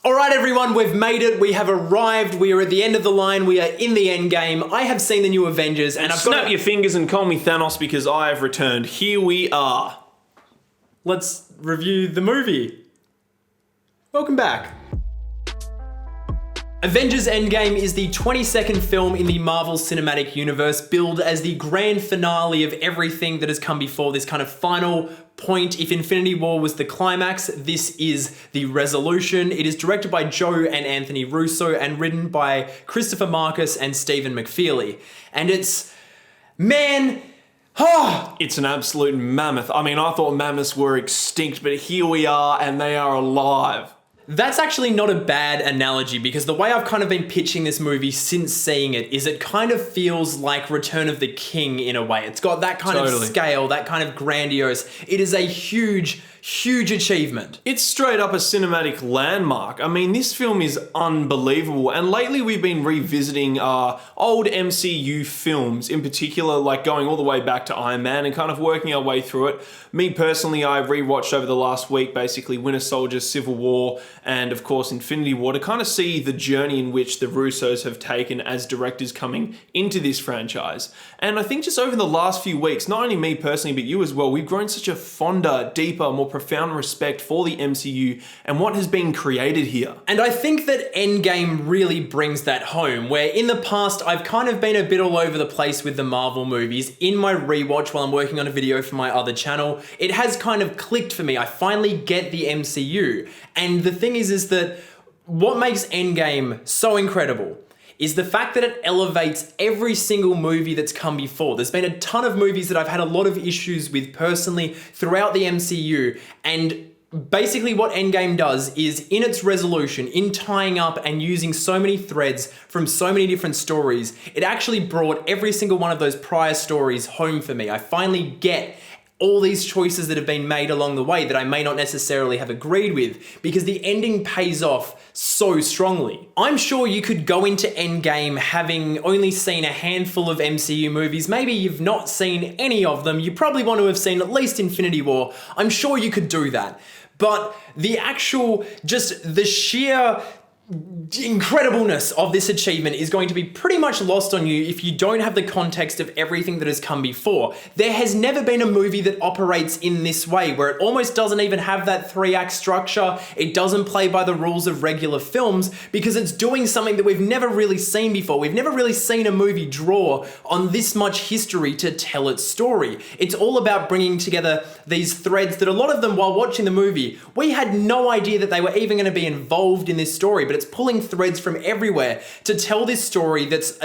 All right, everyone, we've made it. We have arrived. We are at the end of the line. We are in the end game. I have seen the new Avengers, and I've Snap your fingers and call me Thanos because I have returned. Here we are. Let's review the movie. Welcome back. Avengers Endgame is the 22nd film in the Marvel Cinematic Universe, billed as the grand finale of everything that has come before, this kind of final point. If Infinity War was the climax, this is the resolution. It is directed by Joe and Anthony Russo and written by Christopher Marcus and Stephen McFeely. And it's, man, it's an absolute mammoth. I mean, I thought mammoths were extinct, but here we are and they are alive. That's actually not a bad analogy, because the way I've kind of been pitching this movie since seeing it is it kind of feels like Return of the King in a way. It's got that kind of scale, that kind of grandiose. It is a huge, huge achievement. It's straight up a cinematic landmark. I mean, this film is unbelievable. And lately we've been revisiting old MCU films, in particular, like going all the way back to Iron Man and kind of working our way through it. Me personally, I rewatched over the last week, basically Winter Soldier, Civil War, and of course Infinity War, to kind of see the journey in which the Russos have taken as directors coming into this franchise. And I think just over the last few weeks, not only me personally, but you as well, we've grown such a fonder, deeper, more profound respect for the MCU and what has been created here. And I think that Endgame really brings that home, where in the past I've kind of been a bit all over the place with the Marvel movies. In my rewatch while I'm working on a video for my other channel, it has kind of clicked for me. I finally get the MCU. And the thing is that what makes Endgame so incredible is the fact that it elevates every single movie that's come before. There's been a ton of movies that I've had a lot of issues with personally throughout the MCU, and basically what Endgame does is, in its resolution, in tying up and using so many threads from so many different stories, it actually brought every single one of those prior stories home for me. I finally get all these choices that have been made along the way that I may not necessarily have agreed with, because the ending pays off so strongly. I'm sure you could go into Endgame having only seen a handful of MCU movies. Maybe you've not seen any of them. You probably want to have seen at least Infinity War. I'm sure you could do that. But the actual, just the sheer incredibleness of this achievement is going to be pretty much lost on you if you don't have the context of everything that has come before. There has never been a movie that operates in this way, where it almost doesn't even have that 3-act structure. It doesn't play by the rules of regular films, because it's doing something that we've never really seen before. We've never really seen a movie draw on this much history to tell its story. It's all about bringing together these threads that a lot of them, while watching the movie, we had no idea that they were even going to be involved in this story, but it's pulling threads from everywhere to tell this story that's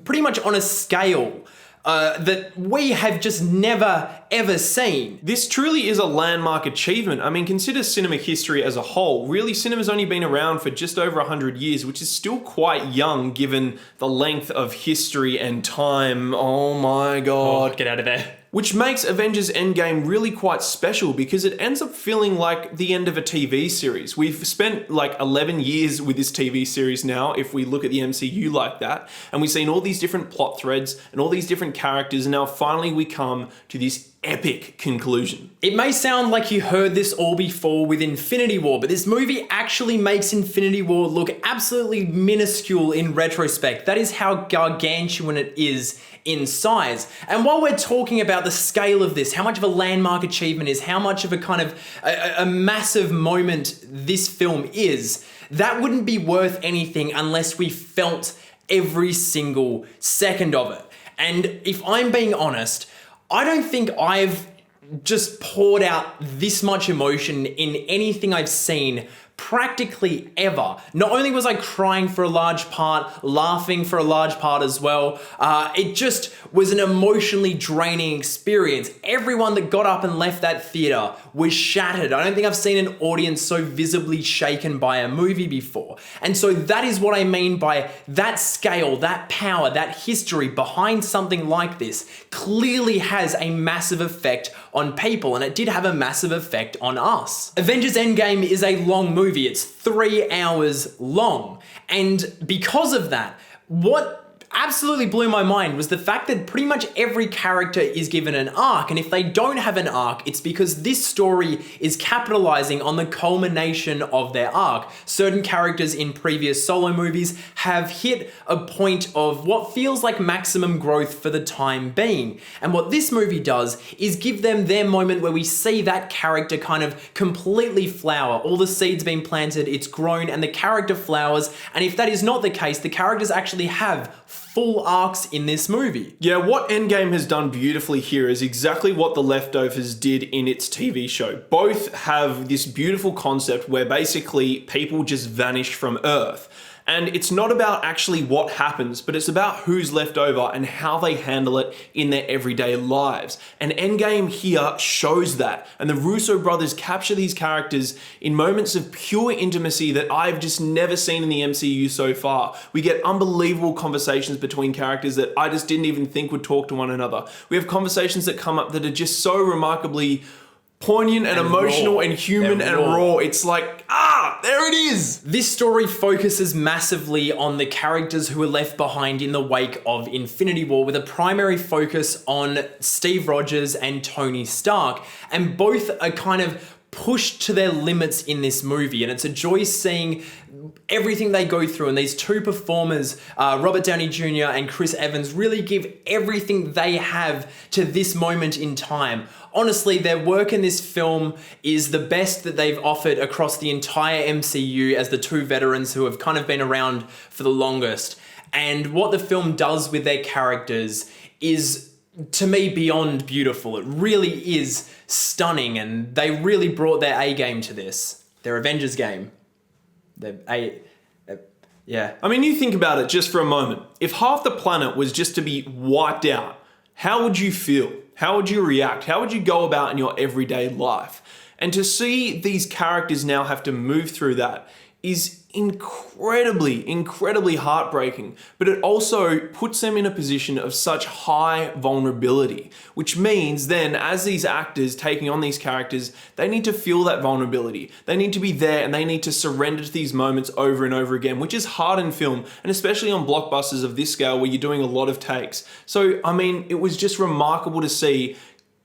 pretty much on a scale that we have just never, ever seen. This truly is a landmark achievement. I mean, consider cinema history as a whole. Really, cinema's only been around for just over 100 years, which is still quite young given the length of history and time. Oh my God. Oh, get out of there. Which makes Avengers Endgame really quite special, because it ends up feeling like the end of a TV series. We've spent like 11 years with this TV series now, if we look at the MCU like that, and we've seen all these different plot threads and all these different characters, and now finally we come to this epic conclusion. It may sound like you heard this all before with Infinity War, but this movie actually makes Infinity War look absolutely minuscule in retrospect. That is how gargantuan it is in size. And while we're talking about the scale of this, how much of a landmark achievement is, how much of a kind of a massive moment this film is, that wouldn't be worth anything unless we felt every single second of it. And if I'm being honest, I don't think I've just poured out this much emotion in anything I've seen practically ever. Not only was I crying for a large part, laughing for a large part as well, it just was an emotionally draining experience. Everyone that got up and left that theater was shattered. I don't think I've seen an audience so visibly shaken by a movie before. And so that is what I mean by that scale, that power, that history behind something like this clearly has a massive effect on people, and it did have a massive effect on us. Avengers Endgame is a long movie. It's 3 hours long. And because of that, what absolutely blew my mind was the fact that pretty much every character is given an arc, and if they don't have an arc, it's because this story is capitalizing on the culmination of their arc. Certain characters in previous solo movies have hit a point of what feels like maximum growth for the time being, and what this movie does is give them their moment where we see that character kind of completely flower. All the seeds being planted, it's grown, and the character flowers, and if that is not the case, the characters actually have full arcs in this movie. Yeah, what Endgame has done beautifully here is exactly what The Leftovers did in its TV show. Both have this beautiful concept where basically people just vanish from Earth. And it's not about actually what happens, but it's about who's left over and how they handle it in their everyday lives. And Endgame here shows that. And the Russo brothers capture these characters in moments of pure intimacy that I've just never seen in the MCU so far. We get unbelievable conversations between characters that I just didn't even think would talk to one another. We have conversations that come up that are just so remarkably poignant and emotional raw. And human and raw. It's like, there it is. This story focuses massively on the characters who were left behind in the wake of Infinity War, with a primary focus on Steve Rogers and Tony Stark. And both are kind of pushed to their limits in this movie, and it's a joy seeing everything they go through, and these two performers, Robert Downey Jr. and Chris Evans, really give everything they have to this moment in time. Honestly, their work in this film is the best that they've offered across the entire MCU as the two veterans who have kind of been around for the longest. And what the film does with their characters is, to me, beyond beautiful. It really is stunning, and they really brought their A game to this. Their Avengers game. Yeah. I mean, you think about it just for a moment. If half the planet was just to be wiped out, how would you feel? How would you react? How would you go about in your everyday life? And to see these characters now have to move through that is incredibly heartbreaking, but it also puts them in a position of such high vulnerability, which means then as these actors taking on these characters, they need to feel that vulnerability. They need to be there, and they need to surrender to these moments over and over again, which is hard in film, and especially on blockbusters of this scale where you're doing a lot of takes. So, I mean, it was just remarkable to see,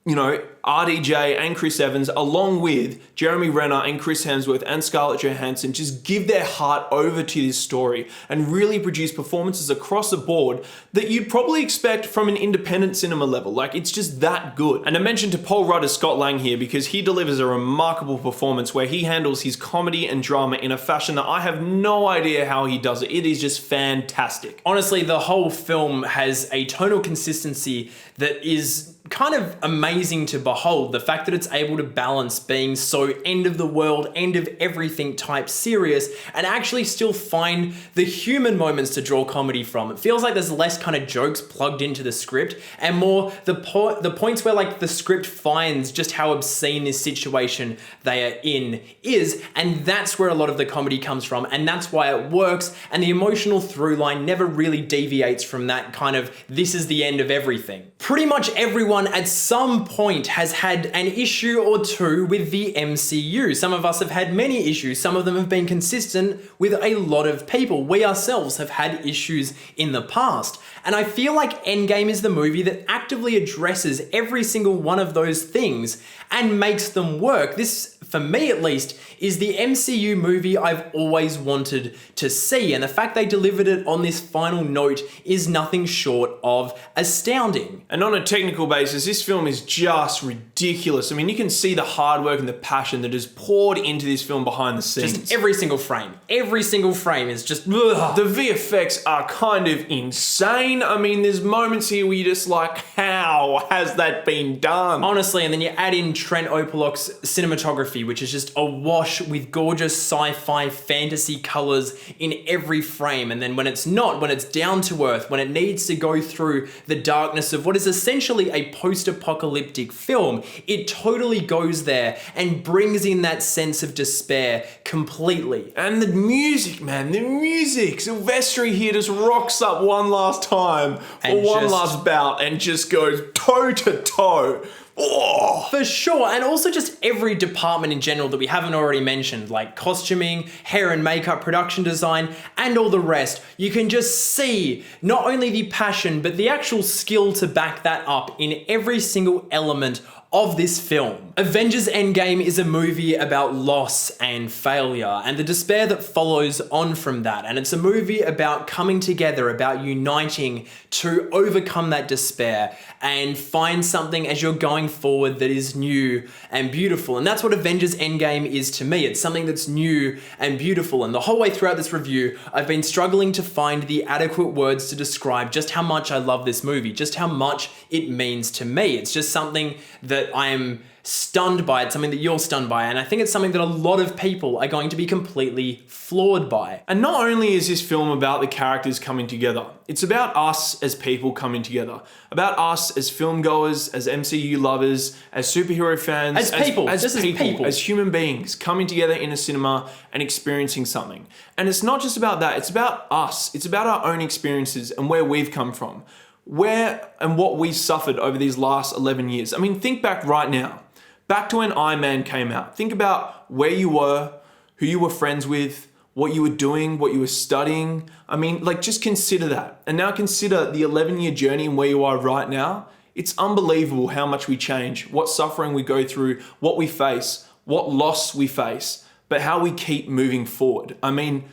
you know, RDJ and Chris Evans, along with Jeremy Renner and Chris Hemsworth and Scarlett Johansson, just give their heart over to this story and really produce performances across the board that you'd probably expect from an independent cinema level. Like, it's just that good. And I mentioned to Paul Rudd as Scott Lang here because he delivers a remarkable performance where he handles his comedy and drama in a fashion that I have no idea how he does it. It is just fantastic. Honestly, the whole film has a tonal consistency that is kind of amazing to behold. The fact that it's able to balance being so end of the world, end of everything type serious, and actually still find the human moments to draw comedy from. It feels like there's less kind of jokes plugged into the script and more the points where like the script finds just how obscene this situation they are in is, and that's where a lot of the comedy comes from, and that's why it works, and the emotional through line never really deviates from that kind of this is the end of everything. Pretty much everyone at some point has had an issue or two with the MCU. Some of us have had many issues. Some of them have been consistent with a lot of people. We ourselves have had issues in the past. And I feel like Endgame is the movie that actively addresses every single one of those things and makes them work. This, for me at least, is the MCU movie I've always wanted to see, and the fact they delivered it on this final note is nothing short of astounding. And on a technical basis, this film is just ridiculous. I mean, you can see the hard work and the passion that is poured into this film behind the scenes. Just every single frame is just ugh. The VFX are kind of insane. I mean, there's moments here where you're just like, how has that been done? Honestly, and then you add in Trent Opolok's cinematography, which is just awash with gorgeous sci-fi fantasy colors in every frame. And then when it's down to earth, when it needs to go through the darkness of what is essentially a post-apocalyptic film, it totally goes there and brings in that sense of despair completely. And the music, man, the music. Silvestri here just rocks up one last time for one last bout and just goes toe to toe Oh! For sure, and also just every department in general that we haven't already mentioned, like costuming, hair and makeup, production design, and all the rest. You can just see not only the passion, but the actual skill to back that up in every single element of this film. Avengers Endgame is a movie about loss and failure and the despair that follows on from that. And it's a movie about coming together, about uniting to overcome that despair and find something as you're going forward that is new and beautiful. And that's what Avengers Endgame is to me. It's something that's new and beautiful. And the whole way throughout this review, I've been struggling to find the adequate words to describe just how much I love this movie, just how much it means to me. It's just something that I am stunned by. It's something that you're stunned by. And I think it's something that a lot of people are going to be completely floored by. And not only is this film about the characters coming together, it's about us as people coming together. About us as film goers, as MCU lovers, as superhero fans. As people. As human beings coming together in a cinema and experiencing something. And it's not just about that. It's about us. It's about our own experiences and where we've come from. Where and what we suffered over these last 11 years. I mean, think back right now. Back to when Iron Man came out. Think about where you were, who you were friends with, what you were doing, what you were studying. I mean, like, just consider that. And now consider the 11-year journey and where you are right now. It's unbelievable how much we change, what suffering we go through, what we face, what loss we face, but how we keep moving forward. I mean,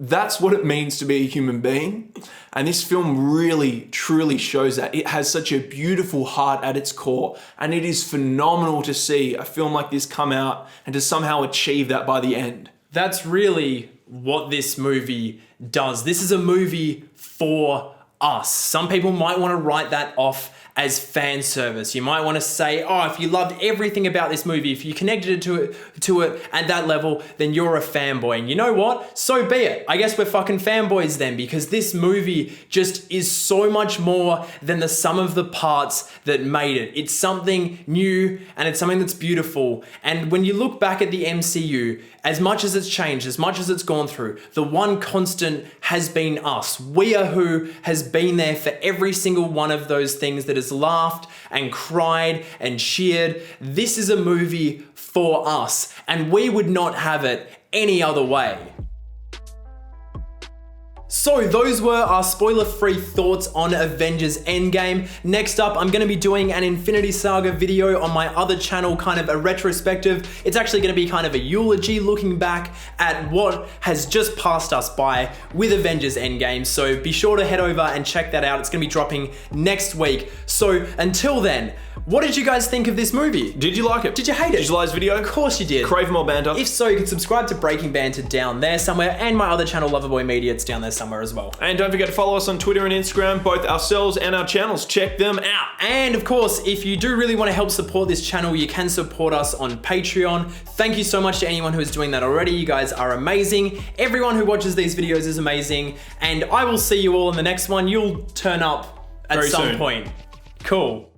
that's what it means to be a human being. And this film really, truly shows that. It has such a beautiful heart at its core. And it is phenomenal to see a film like this come out and to somehow achieve that by the end. That's really what this movie does. This is a movie for us. Some people might want to write that off as fan service. You might want to say, oh, if you loved everything about this movie, if you connected to it at that level, then you're a fanboy. And you know what? So be it. I guess we're fucking fanboys then, because this movie just is so much more than the sum of the parts that made it. It's something new and it's something that's beautiful. And when you look back at the MCU, as much as it's changed, as much as it's gone through, the one constant has been us. We Are Who has been there for every single one of those things that has laughed and cried and cheered. This is a movie for us, and we would not have it any other way. So those were our spoiler-free thoughts on Avengers Endgame. Next up, I'm gonna be doing an Infinity Saga video on my other channel, kind of a retrospective. It's actually gonna be kind of a eulogy looking back at what has just passed us by with Avengers Endgame. So be sure to head over and check that out. It's gonna be dropping next week. So until then, what did you guys think of this movie? Did you like it? Did you hate it? Did you like this video? Of course you did. Crave more banter? If so, you can subscribe to Breaking Banter down there somewhere, and my other channel, Loverboy Media, it's down there somewhere as well. And don't forget to follow us on Twitter and Instagram, both ourselves and our channels. Check them out. And of course, if you do really want to help support this channel, you can support us on Patreon. Thank you so much to anyone who is doing that already. You guys are amazing. Everyone who watches these videos is amazing. And I will see you all in the next one. You'll turn up at some point. Cool.